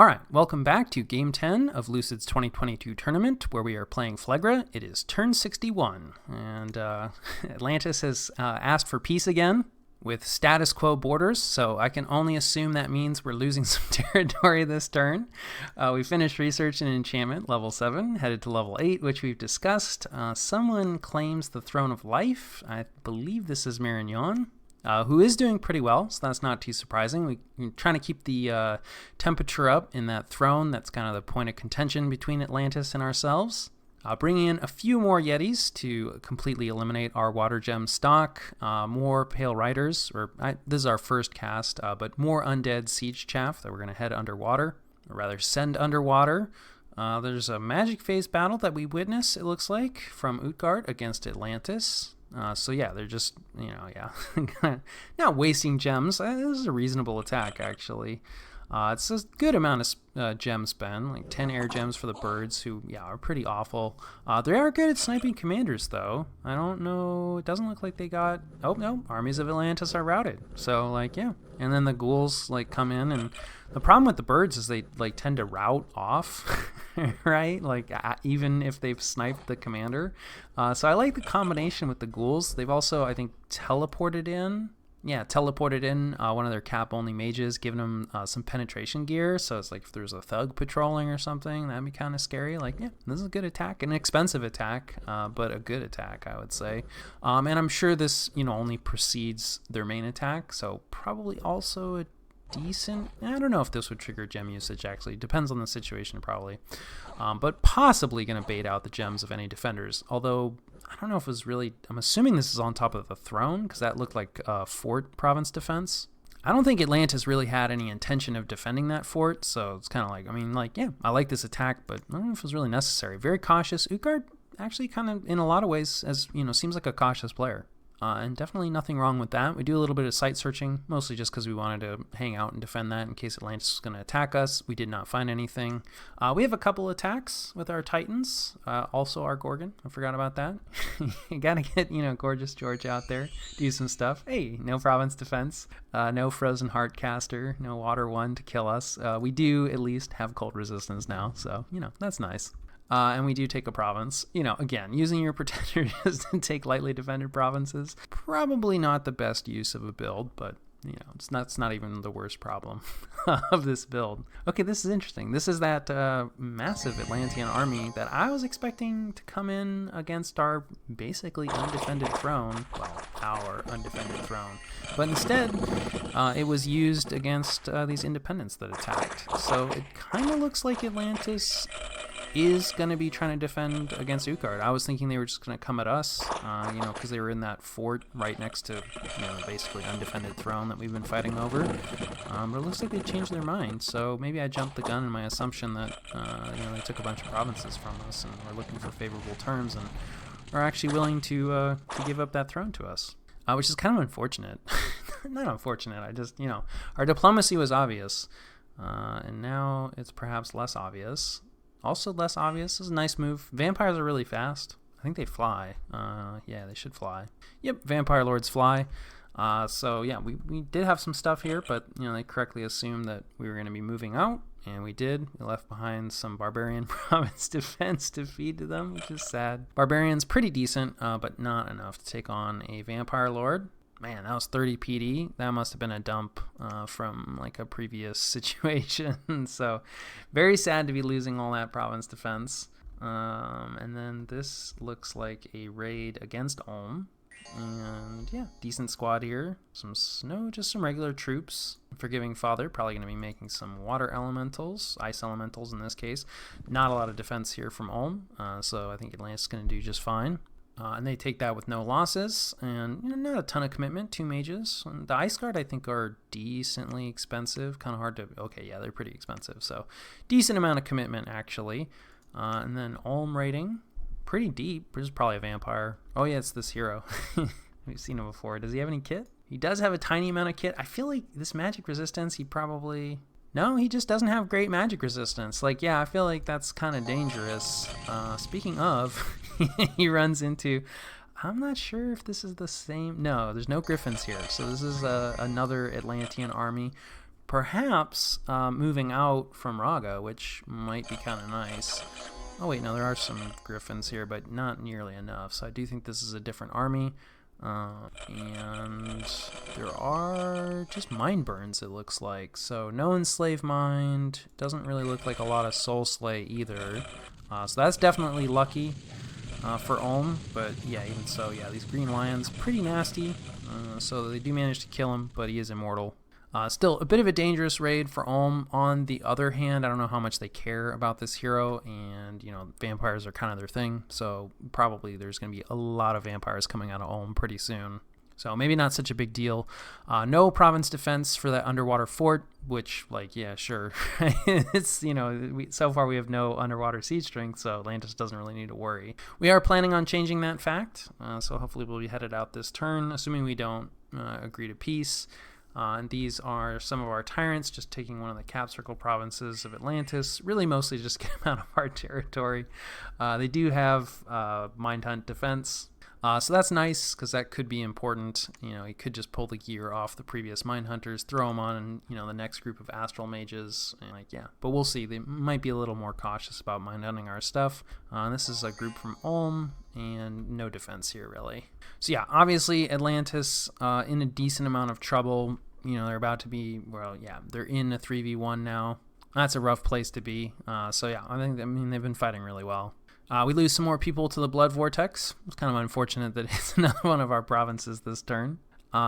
Alright, welcome back to Game 10 of Lucid's 2022 tournament, where we are playing Phlegra. It is turn 61, and Atlantis has asked for peace again with status quo borders, so I can only assume that means we're losing some territory this turn. We finished Research and Enchantment, level 7, headed to level 8, which we've discussed. Someone claims the Throne of Life. I believe this is Marignon. Who is doing pretty well, so that's not too surprising. We're trying to keep the temperature up in that throne. That's kind of the point of contention between Atlantis and ourselves. Bringing in a few more Yetis to completely eliminate our water gem stock. More Pale Riders, this is our first cast, but more undead siege chaff that we're going to head underwater, or rather send underwater. There's a magic phase battle that we witness, it looks like, from Utgard against Atlantis. So yeah, they're just, not wasting gems. This is a reasonable attack, actually. It's a good amount of gem spend, like 10 air gems for the birds, who, are pretty awful. They are good at sniping commanders, though. I don't know, it doesn't look like they got, oh no, armies of Atlantis are routed. So, and then the ghouls, come in, and the problem with the birds is they, tend to rout off, right? Even if they've sniped the commander. So I like the combination with the ghouls. They've also, I think, teleported in one of their cap-only mages, giving them some penetration gear. So it's like if there's a thug patrolling or something, that'd be kind of scary. This is a good attack, an expensive attack, but a good attack, I would say. And I'm sure this, only precedes their main attack, so probably also a decent. I don't know if this would trigger gem usage, actually. Depends on the situation, probably. But possibly going to bait out the gems of any defenders. Although, I don't know if it was really. I'm assuming this is on top of the throne, because that looked like fort province defense. I don't think Atlantis really had any intention of defending that fort, so it's kind of I like this attack, but I don't know if it was really necessary. Very cautious. Utgard actually kind of, in a lot of ways, seems like a cautious player. And definitely nothing wrong with that. We do a little bit of site searching, mostly just because we wanted to hang out and defend that in case Atlantis was going to attack us. We did not find anything. We have a couple attacks with our Titans, also our Gorgon. I forgot about that. You got to get, Gorgeous George out there, do some stuff. Hey, no province defense, no Frozen Heart caster, no Water 1 to kill us. We do at least have cold resistance now, so, that's nice. And we do take a province. Again, using your pretenders to take lightly defended provinces, probably not the best use of a build, but, it's not even the worst problem of this build. Okay, this is interesting. This is that massive Atlantean army that I was expecting to come in against our basically undefended throne. Well, our undefended throne. But instead, it was used against these independents that attacked. So it kind of looks like Atlantis is going to be trying to defend against Utgard. I was thinking they were just going to come at us, because they were in that fort right next to, basically undefended throne that we've been fighting over. But it looks like they changed their mind, so maybe I jumped the gun in my assumption that, they took a bunch of provinces from us and were looking for favorable terms and are actually willing to give up that throne to us, which is kind of unfortunate. Not unfortunate, I just, our diplomacy was obvious, and now it's perhaps less obvious. Also less obvious. This is a nice move. Vampires are really fast. I think they fly. Yeah, they should fly. Yep, Vampire Lords fly. So yeah, we did have some stuff here, but they correctly assumed that we were going to be moving out, and we did. We left behind some Barbarian province defense to feed to them, which is sad. Barbarian's pretty decent, but not enough to take on a Vampire Lord. Man, that was 30 PD. That must have been a dump from a previous situation. So very sad to be losing all that province defense. And then this looks like a raid against Ulm. And yeah, decent squad here. Some snow, just some regular troops. Forgiving Father, probably going to be making some water elementals, ice elementals in this case. Not a lot of defense here from Ulm. So I think Atlantis is going to do just fine. And they take that with no losses, and not a ton of commitment. 2 mages. And the Ice Guard, I think, are decently expensive. Kind of hard to. Okay, yeah, they're pretty expensive. So, decent amount of commitment actually. And then Ulm rating, pretty deep. This is probably a vampire. Oh yeah, it's this hero. We've seen him before. Does he have any kit? He does have a tiny amount of kit. I feel like this magic resistance, he probably. No, he just doesn't have great magic resistance. I feel like that's kind of dangerous. Speaking of, he runs into. I'm not sure if this is the same. No, there's no griffins here. So this is another Atlantean army. perhaps moving out from Raga, which might be kind of nice. Oh wait, no, there are some griffins here, but not nearly enough. So I do think this is a different army. And there are just mind burns, it looks like. So no enslave mind. Doesn't really look like a lot of soul slay either. So that's definitely lucky for Ulm. But yeah, even so, yeah, these green lions, pretty nasty. So they do manage to kill him, but he is immortal. Still a bit of a dangerous raid for Ulm. On the other hand, I don't know how much they care about this hero, and vampires are kind of their thing, so probably there's going to be a lot of vampires coming out of Ulm pretty soon. So maybe not such a big deal. No province defense for that underwater fort, which, like, yeah, sure. It's, so far we have no underwater siege strength, so Atlantis doesn't really need to worry. We are planning on changing that fact, so hopefully we'll be headed out this turn, assuming we don't agree to peace. And these are some of our tyrants, just taking one of the cap circle provinces of Atlantis, really mostly just get them out of our territory. They do have Mind Hunt defense, so that's nice, because that could be important. He could just pull the gear off the previous Mind Hunters, throw them on, the next group of Astral Mages, and but we'll see. They might be a little more cautious about Mind Hunting our stuff. This is a group from Ulm, and no defense here, really. So yeah, obviously Atlantis in a decent amount of trouble. They're about to be, they're in a 3v1 now. That's a rough place to be. So yeah, I mean, they've been fighting really well. We lose some more people to the Blood Vortex. It's kind of unfortunate that it's another one of our provinces this turn.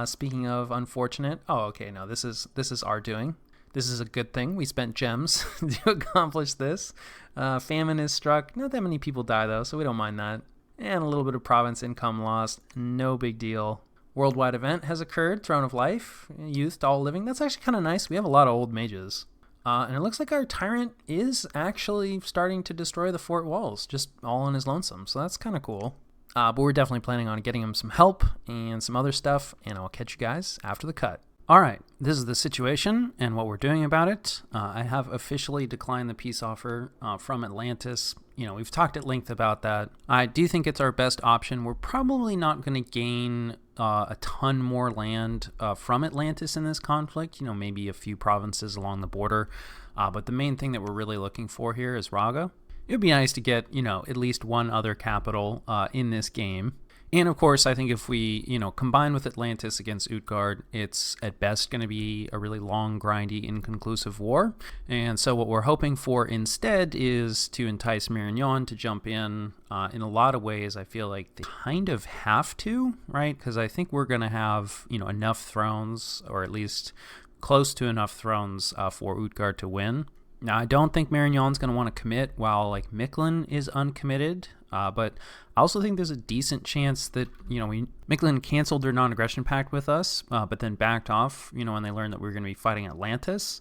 Speaking of unfortunate, no, this is our doing. This is a good thing. We spent gems to accomplish this. Famine is struck. Not that many people die, though, so we don't mind that. And a little bit of province income lost. No big deal. Worldwide event has occurred. Throne of Life. Youth to all living. That's actually kind of nice. We have a lot of old mages. And it looks like our tyrant is actually starting to destroy the fort walls, just all on his lonesome. So that's kind of cool. But we're definitely planning on getting him some help and some other stuff. And I'll catch you guys after the cut. All right, this is the situation and what we're doing about it. I have officially declined the peace offer from Atlantis. We've talked at length about that. I do think it's our best option. We're probably not going to gain a ton more land from Atlantis in this conflict. Maybe a few provinces along the border. But the main thing that we're really looking for here is Raga. It would be nice to get, at least one other capital in this game. And of course, I think if we, combine with Atlantis against Utgard, it's at best going to be a really long, grindy, inconclusive war. And so what we're hoping for instead is to entice Marignan to jump in a lot of ways. I feel like they kind of have to, right? Because I think we're going to have, enough thrones, or at least close to enough thrones for Utgard to win. Now, I don't think Marignan's going to want to commit while, Mictlan is uncommitted, but I also think there's a decent chance that, Mictlan canceled their non-aggression pact with us, but then backed off, when they learned that we were going to be fighting Atlantis.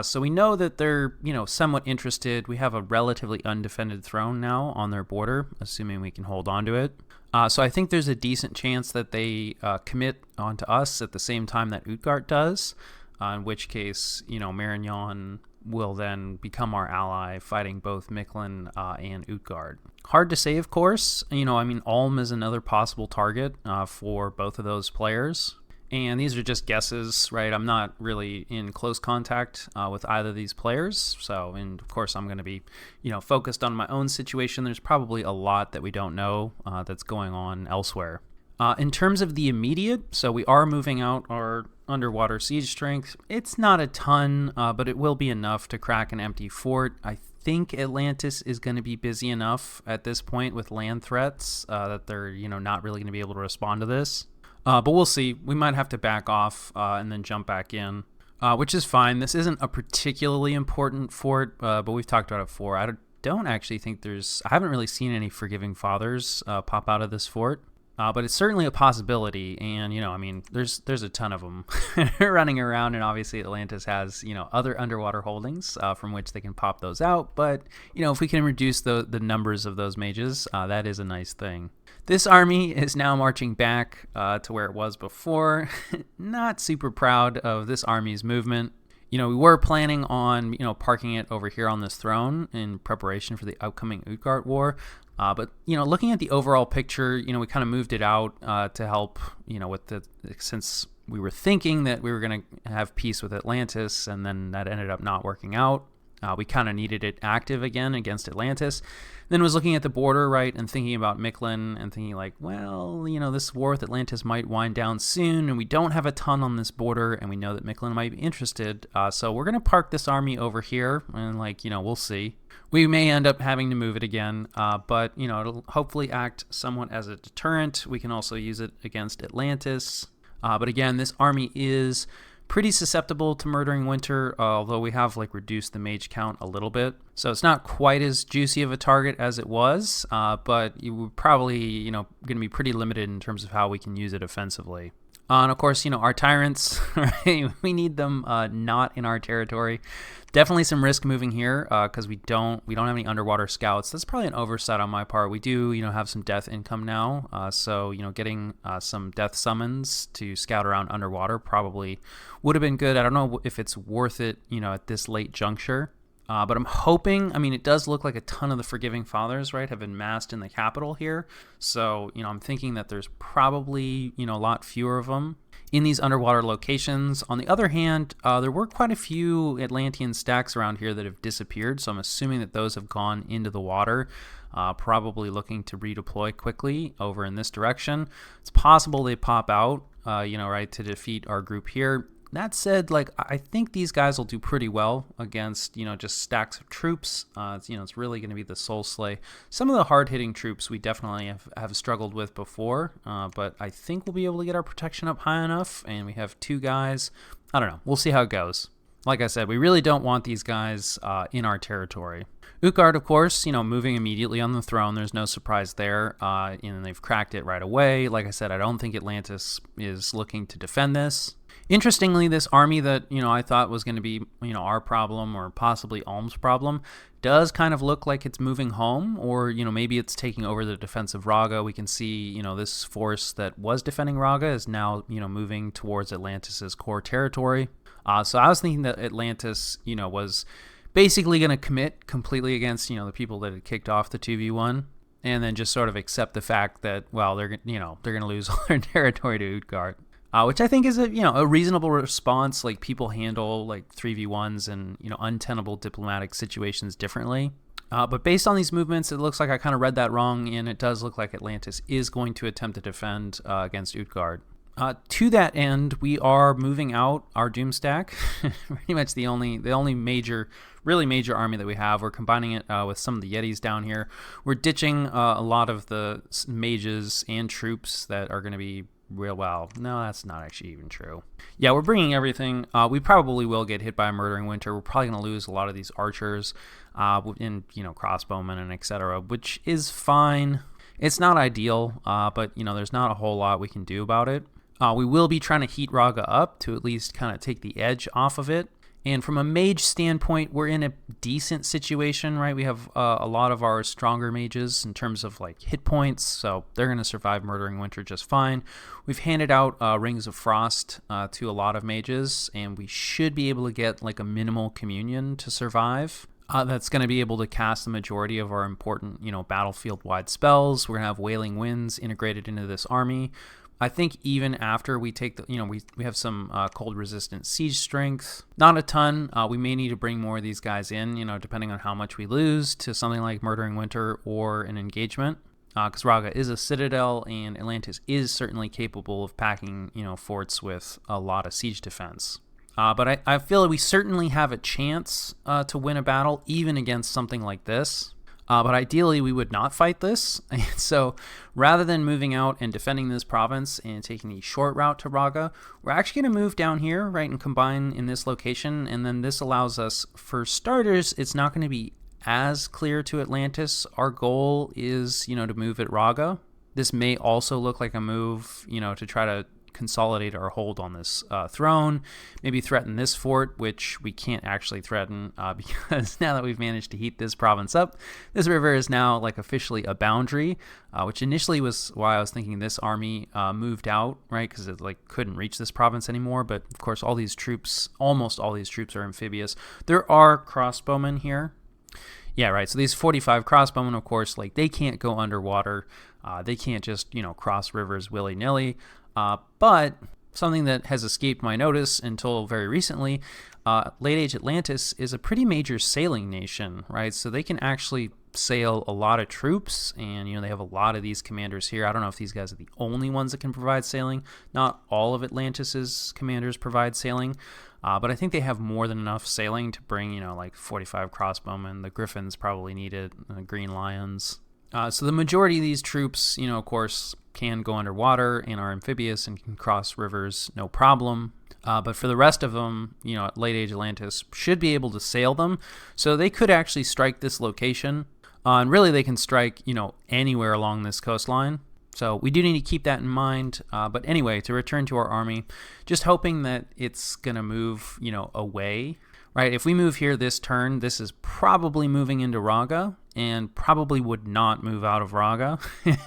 So we know that they're, somewhat interested. We have a relatively undefended throne now on their border, assuming we can hold on to it. So I think there's a decent chance that they commit onto us at the same time that Utgard does, in which case, Marignan will then become our ally, fighting both Mictlan and Utgard. Hard to say, of course. Ulm is another possible target for both of those players. And these are just guesses, right? I'm not really in close contact with either of these players. So, and of course, I'm going to be, focused on my own situation. There's probably a lot that we don't know that's going on elsewhere. In terms of the immediate, so we are moving out our underwater siege strength. It's not a ton, but it will be enough to crack an empty fort. I think Atlantis is going to be busy enough at this point with land threats that they're, not really going to be able to respond to this. But we'll see. We might have to back off and then jump back in, which is fine. This isn't a particularly important fort, but we've talked about it before. I don't actually think I haven't really seen any Forgiving Fathers pop out of this fort. But it's certainly a possibility, and, there's a ton of them running around, and obviously Atlantis has, other underwater holdings from which they can pop those out, but, if we can reduce the numbers of those mages, that is a nice thing. This army is now marching back to where it was before. Not super proud of this army's movement. We were planning on, parking it over here on this throne in preparation for the upcoming Utgard War. But, looking at the overall picture, we kind of moved it out to help, since we were thinking that we were going to have peace with Atlantis, and then that ended up not working out. We kind of needed it active again against Atlantis. Then was looking at the border, right, and thinking about Mictlan and thinking like, well, this war with Atlantis might wind down soon, and we don't have a ton on this border, and we know that Mictlan might be interested. So we're going to park this army over here, and we'll see. We may end up having to move it again, but, it'll hopefully act somewhat as a deterrent. We can also use it against Atlantis. But again, this army is pretty susceptible to Murdering Winter, although we have reduced the mage count a little bit. So it's not quite as juicy of a target as it was, but you would probably, going to be pretty limited in terms of how we can use it offensively. And of course, our tyrants, right? We need them not in our territory. Definitely some risk moving here because we don't have any underwater scouts. That's probably an oversight on my part. We do, have some death income now. So, getting some death summons to scout around underwater probably would have been good. I don't know if it's worth it, at this late juncture. But I'm hoping, it does look like a ton of the Forgiving Fathers, right, have been massed in the capital here. So, I'm thinking that there's probably, a lot fewer of them in these underwater locations. On the other hand, there were quite a few Atlantean stacks around here that have disappeared. So I'm assuming that those have gone into the water, probably looking to redeploy quickly over in this direction. It's possible they pop out, right, to defeat our group here. That said, I think these guys will do pretty well against, just stacks of troops. It's really going to be the soul slay. Some of the hard-hitting troops we definitely have struggled with before, but I think we'll be able to get our protection up high enough, and we have 2 guys. I don't know. We'll see how it goes. Like I said, we really don't want these guys in our territory. Utgard, of course, moving immediately on the throne. There's no surprise there, and they've cracked it right away. Like I said, I don't think Atlantis is looking to defend this. Interestingly, this army that, I thought was going to be, our problem or possibly Ulm's problem does kind of look like it's moving home, or, maybe it's taking over the defense of Raga. We can see, this force that was defending Raga is now, moving towards Atlantis's core territory. So I was thinking that Atlantis, was basically going to commit completely against, the people that had kicked off the 2v1. And then just sort of accept the fact that, well, they're going to lose all their territory to Utgard. Which I think is a reasonable response. People handle 3v1s and untenable diplomatic situations differently. But based on these movements, it looks like I kind of read that wrong, and it does look like Atlantis is going to attempt to defend against Utgard. To that end, we are moving out our Doomstack, pretty much the only really major army that we have. We're combining it with some of the Yetis down here. We're ditching a lot of the mages and troops that are going to be well, no, that's not actually even true. Yeah, we're bringing everything. We probably will get hit by a Murdering Winter. We're probably going to lose a lot of these archers and, crossbowmen and etc., which is fine. It's not ideal, but, there's not a whole lot we can do about it. We will be trying to heat Raga up to at least kind of take the edge off of it. And from a mage standpoint, we're in a decent situation, right? We have a lot of our stronger mages in terms of hit points, so they're going to survive Murdering Winter just fine. We've handed out Rings of Frost to a lot of mages, and we should be able to get a minimal communion to survive. That's going to be able to cast the majority of our important, battlefield-wide spells. We're going to have Wailing Winds integrated into this army. I think even after we take the, we have some cold resistant siege strength, not a ton. We may need to bring more of these guys in, depending on how much we lose to something like Murdering Winter or an engagement. Because Raga is a citadel and Atlantis is certainly capable of packing, forts with a lot of siege defense. But I feel that we certainly have a chance to win a battle even against something like this. But ideally, we would not fight this. So rather than moving out and defending this province and taking the short route to Raga, we're actually going to move down here, right, and combine in this location. And then this allows us, for starters, it's not going to be as clear to Atlantis. Our goal is, to move at Raga. This may also look like a move, to try to consolidate our hold on this throne, maybe threaten this fort, which we can't actually threaten because now that we've managed to heat this province up, this river is now officially a boundary, which initially was why I was thinking this army moved out, right, because it couldn't reach this province anymore. But of course, almost all these troops are amphibious. There are crossbowmen here. Yeah, right. So these 45 crossbowmen, of course, they can't go underwater. They can't just, cross rivers willy-nilly. But something that has escaped my notice until very recently, Late Age Atlantis is a pretty major sailing nation, right? So they can actually sail a lot of troops, and they have a lot of these commanders here. I don't know if these guys are the only ones that can provide sailing. Not all of Atlantis's commanders provide sailing, but I think they have more than enough sailing to bring, like 45 crossbowmen. The Griffins probably need it, the Green Lions. So the majority of these troops, of course, can go underwater and are amphibious and can cross rivers no problem. But for the rest of them, Late Age Atlantis should be able to sail them. So they could actually strike this location. And really, they can strike, anywhere along this coastline. So we do need to keep that in mind. But anyway, to return to our army, just hoping that it's going to move, away. Right, if we move here this turn, this is probably moving into Raga, and probably would not move out of Raga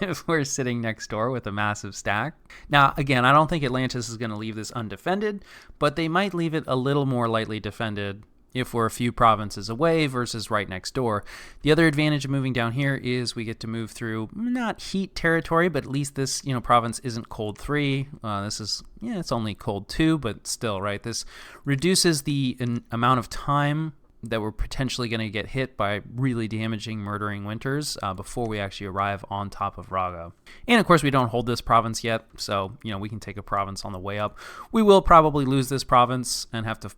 if we're sitting next door with a massive stack. Now, again, I don't think Atlantis is going to leave this undefended, but they might leave it a little more lightly defended if we're a few provinces away versus right next door. The other advantage of moving down here is we get to move through not heat territory, but at least this province isn't cold 3. This is it's only cold 2, but still, right? This reduces the amount of time that we're potentially going to get hit by really damaging, murdering winters before we actually arrive on top of Raga. And of course, we don't hold this province yet, so we can take a province on the way up. We will probably lose this province and have to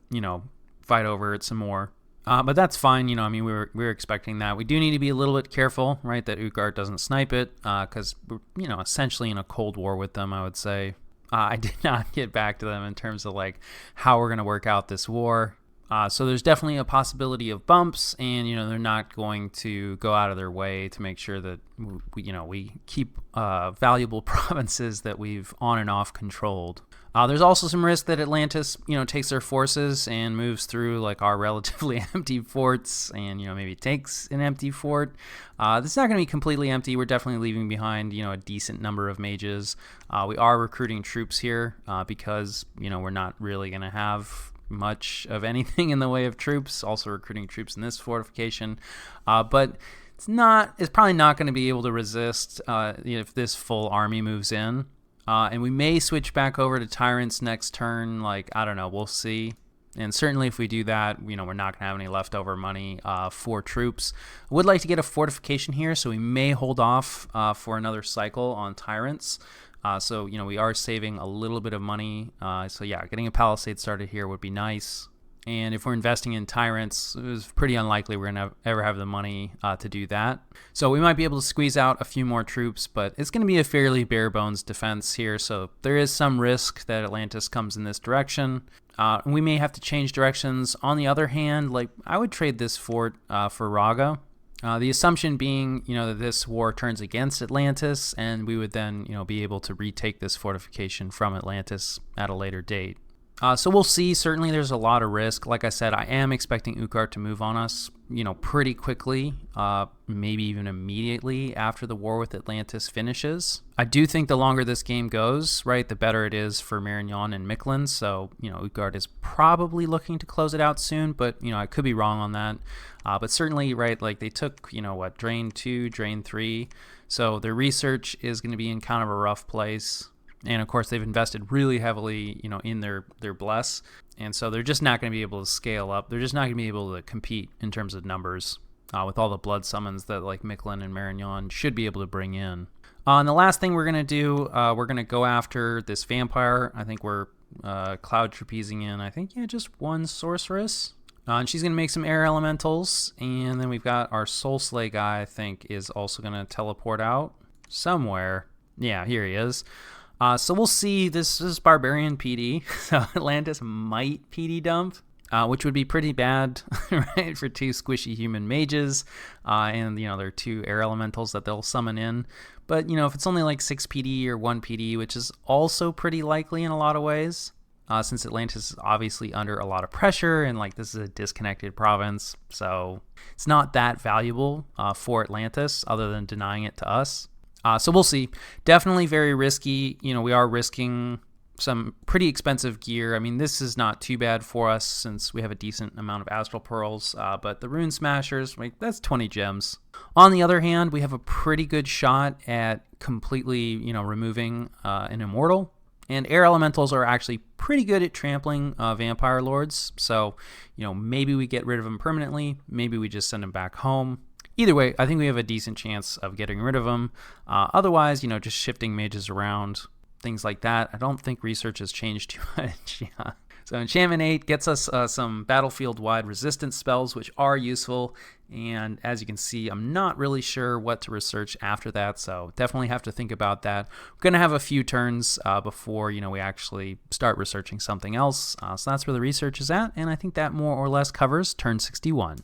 fight over it some more. But that's fine, we were expecting that. We do need to be a little bit careful, right, that Utgard doesn't snipe it, because we're, essentially in a cold war with them, I would say. I did not get back to them in terms of, how we're going to work out this war. So there's definitely a possibility of bumps, and, they're not going to go out of their way to make sure that, we keep valuable provinces that we've on and off controlled. There's also some risk that Atlantis, takes their forces and moves through our relatively empty forts and, maybe takes an empty fort. It's not going to be completely empty. We're definitely leaving behind, a decent number of mages. We are recruiting troops here because, we're not really going to have much of anything in the way of troops. Also recruiting troops in this fortification. But it's probably not going to be able to resist if this full army moves in. And we may switch back over to Tyrants next turn. I don't know. We'll see. And certainly if we do that, we're not going to have any leftover money for troops. I would like to get a fortification here, so we may hold off for another cycle on Tyrants. So, we are saving a little bit of money. So, yeah, getting a palisade started here would be nice. And if we're investing in Tyrants, it's pretty unlikely we're going to ever have the money to do that. So we might be able to squeeze out a few more troops, but it's going to be a fairly bare bones defense here. So there is some risk that Atlantis comes in this direction. And we may have to change directions. On the other hand, I would trade this fort for Raga. The assumption being, that this war turns against Atlantis, and we would then, be able to retake this fortification from Atlantis at a later date. So we'll see. Certainly there's a lot of risk. Like I said, I am expecting Utgard to move on us, pretty quickly, maybe even immediately after the war with Atlantis finishes. I do think the longer this game goes, right, the better it is for Marignan and Mictlan. So, Utgard is probably looking to close it out soon, but, I could be wrong on that. But certainly, right, they took, Drain 2, Drain 3. So their research is going to be in kind of a rough place. And of course, they've invested really heavily, in their bless. And so they're just not going to be able to scale up. They're just not going to be able to compete in terms of numbers with all the blood summons that Mictlan and Marignan should be able to bring in. And the last thing we're going to do, we're going to go after this vampire. I think we're cloud trapezing in, just one sorceress. And she's going to make some air elementals. And then we've got our Soul Slay guy, I think, is also going to teleport out somewhere. Yeah, here he is. So we'll see. This is Barbarian PD. So Atlantis might PD dump, which would be pretty bad, right, for two squishy human mages. And, there are two air elementals that they'll summon in. But, if it's only 6 PD or 1 PD, which is also pretty likely in a lot of ways, since Atlantis is obviously under a lot of pressure and, this is a disconnected province. So it's not that valuable for Atlantis other than denying it to us. So we'll see. Definitely very risky. We are risking some pretty expensive gear. I mean, this is not too bad for us since we have a decent amount of Astral Pearls, but the Rune Smashers, that's 20 gems. On the other hand, we have a pretty good shot at completely, removing an Immortal. And air elementals are actually pretty good at trampling vampire lords, so maybe we get rid of them permanently, maybe we just send them back home. Either way, I think we have a decent chance of getting rid of them. Otherwise, just shifting mages around, things like that. I don't think research has changed too much. Yeah. So Enchantment 8 gets us some battlefield-wide resistance spells, which are useful. And as you can see, I'm not really sure what to research after that, so definitely have to think about that. We're going to have a few turns before we actually start researching something else. So that's where the research is at, and I think that more or less covers turn 61.